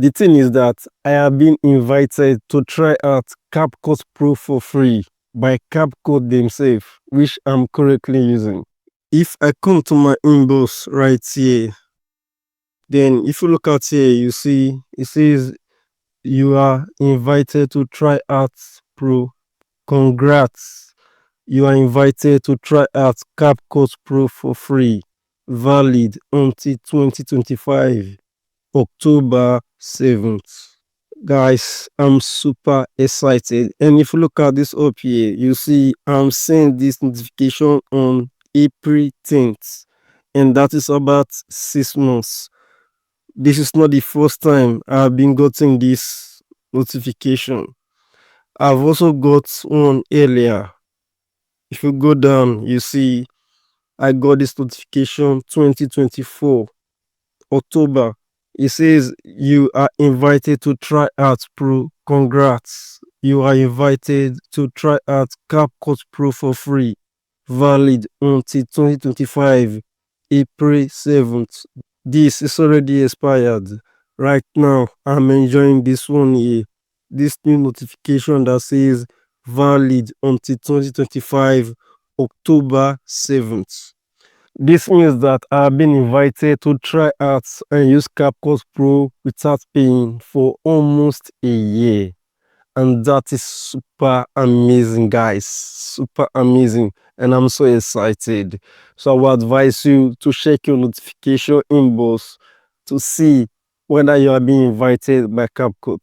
The thing is that I have been invited to try out CapCut Pro for free by CapCut themselves, which I'm currently using. If I come to my inbox right here, then if you look out here, you see it says you are invited to try out Pro. Congrats! You are invited to try out CapCut Pro for free, valid until 2025, October 7th. Guys, I'm super excited. And if you look at this up here, you see I'm seeing this notification on April 10th, and that is about 6 months. This is not the first time I've been getting this notification. I've also got one earlier. If you go down, you see I got this notification 2024 October. It says you are invited to try out Pro. Congrats. You are invited to try out CapCut Pro for free, valid until 2025 April 7th. This is already expired. Right now, I'm enjoying this one here. This new notification that says valid until 2025 October 7th. This means that I've been invited to try out and use CapCut Pro without paying for almost a year. And that is super amazing, guys. Super amazing. And I'm so excited. So I would advise you to check your notification inbox to see whether you are being invited by CapCut.